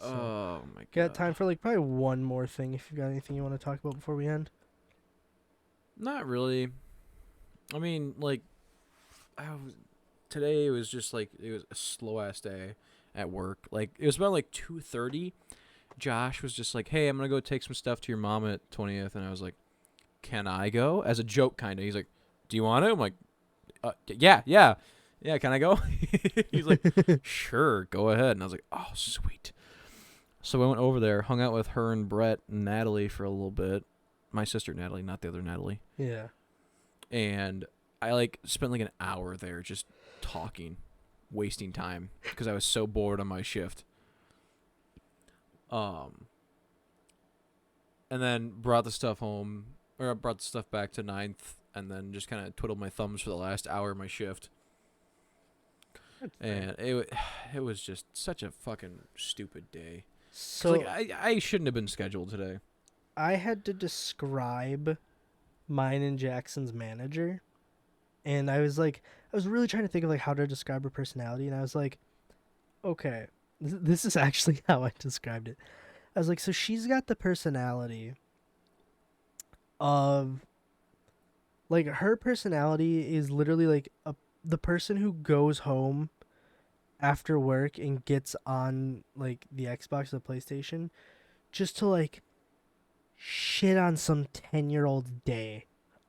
So, Oh my god. got time for like probably one more thing if you've got anything you want to talk about before we end. Not really. I mean, like, today was just like it was a slow ass day at work. Like it was about like 2:30. Josh was just like, "Hey, I'm gonna go take some stuff to your mom at 20th," and I was like, "Can I go?" As a joke, kind of. He's like, "Do you want to?" I'm like, "Yeah. Can I go?" He's like, "Sure, go ahead." And I was like, "Oh, sweet." So I went over there, hung out with her and Brett and Natalie for a little bit. My sister Natalie, not the other Natalie. Yeah. And I like spent like an hour there just talking, wasting time because I was so bored on my shift. And then brought the stuff home, or I brought the stuff back to 9th, and then just kind of twiddled my thumbs for the last hour of my shift. And it was just such a fucking stupid day. 'Cause, So like I shouldn't have been scheduled today. I had to describe mine and Jackson's manager, and I was really trying to think of like how to describe her personality, and I was like, okay, this is actually how I described it. I was like, so she's got the personality of, like, her personality is literally like the person who goes home after work and gets on like the Xbox or the PlayStation just to like shit on some 10-year-old's day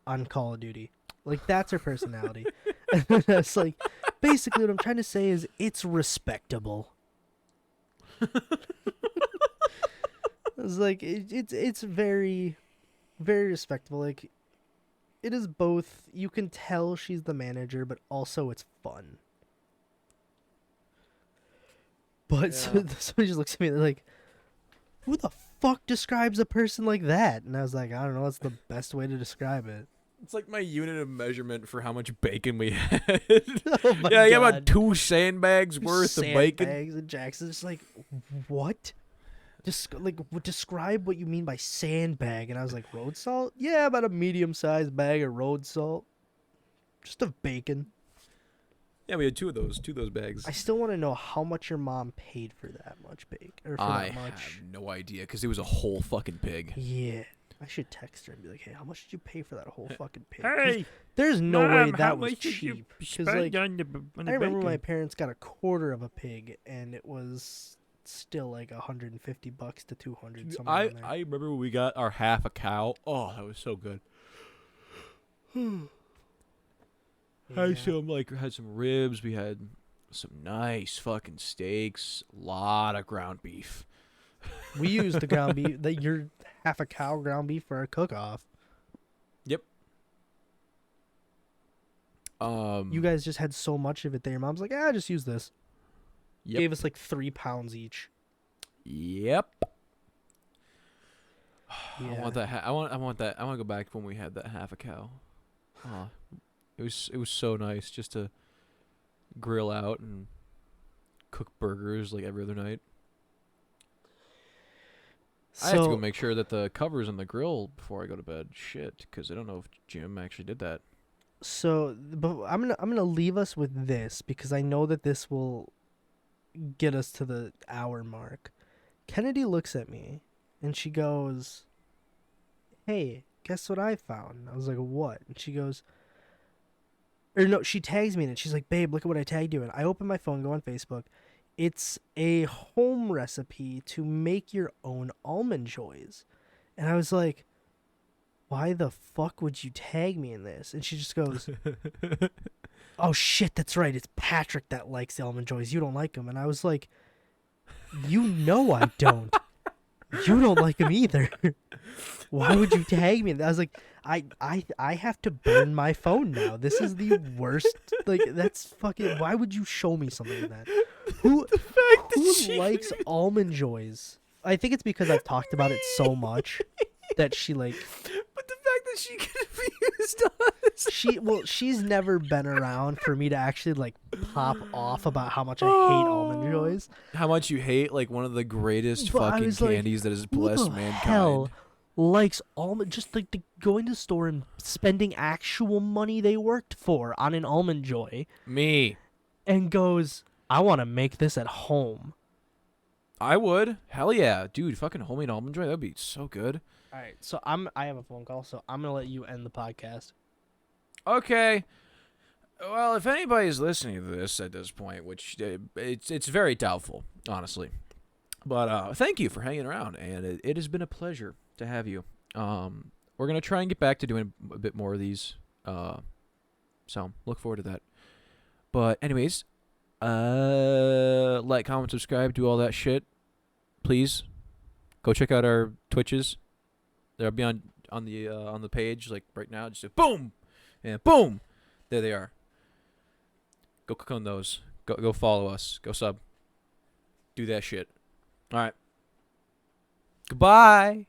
on Call of Duty. Like, that's her personality. And it's like, basically what I'm trying to say is it's respectable. It's like, it's very, very respectable. Like, it is both, you can tell she's the manager, but also it's fun. But somebody just looks at me, they're like, who the fuck describes a person like that? And I was like, I don't know, that's the best way to describe it. It's like my unit of measurement for how much bacon we had. Oh my yeah, I got God. about 2 sandbags worth of bacon. Sandbags, and Jackson's just like, what? Describe what you mean by sandbag. And I was like, road salt? Yeah, about a medium-sized bag of road salt. Just of bacon. Yeah, we had 2 of those bags. I still want to know how much your mom paid for that much bacon. Or for I that much. have no idea because it was a whole fucking pig. Yeah. I should text her and be like, hey, how much did you pay for that whole fucking pig? 'Cause Hey, there's no way Mom, how that was much did you cheap. 'Cause, spend like, on the I remember my bacon? parents got a quarter of a pig, and it was still like $150 to $200. Somewhere in there. I remember when we got our half a cow. Oh, that was so good. Yeah. Had some ribs. We had some nice fucking steaks. A lot of ground beef. We used the ground beef, your half a cow ground beef for our cook-off. You guys just had so much of it that your mom's like, just use this. Yep. Gave us like 3 pounds each. Yep. I Yeah. want that. I want that. I want to go back when we had that half a cow. Oh, it was so nice just to grill out and cook burgers like every other night. I have to go make sure that the cover's on the grill before I go to bed. Shit, because I don't know if Jim actually did that. So, but I'm gonna leave us with this because I know that this will get us to the hour mark. Kennedy looks at me and she goes, "Hey, guess what I found?" I was like, "What?" And she goes, or no, she tags me in it. She's like, "Babe, look at what I tagged you in." I open my phone, go on Facebook. It's a home recipe to make your own almond joys. And I was like, why the fuck would you tag me in this? And she just goes, oh shit, that's right. It's Patrick that likes the almond joys. You don't like them. And I was like, you know I don't. You don't like them either. Why would you tag me? I was like, I have to burn my phone now. This is the worst. Like, that's fucking. Why would you show me something like that? Who likes almond joys? I think it's because I've talked about it so much that she like. But the fact that she confused us. She's never been around for me to actually like pop off about how much I hate almond joys. How much you hate like one of the greatest But I fucking was like, candies that has Who blessed the mankind. hell likes almond? Just like going to the store and spending actual money they worked for on an almond joy, Me. and goes, I want to make this at home. I would. Hell yeah. Dude, fucking homemade almond joy, that'd be so good. All right, so I have a phone call, so I'm gonna let you end the podcast. Okay. Well, if anybody's listening to this at this point, which it's very doubtful, honestly. But thank you for hanging around, and it has been a pleasure to have you. We're gonna try and get back to doing a bit more of these. So look forward to that. But anyways, like, comment, subscribe, do all that shit. Please go check out our Twitches. They'll be on the page like right now. Just do boom, and boom, there they are. Go click on those. Go follow us. Go sub. Do that shit. All right. Goodbye.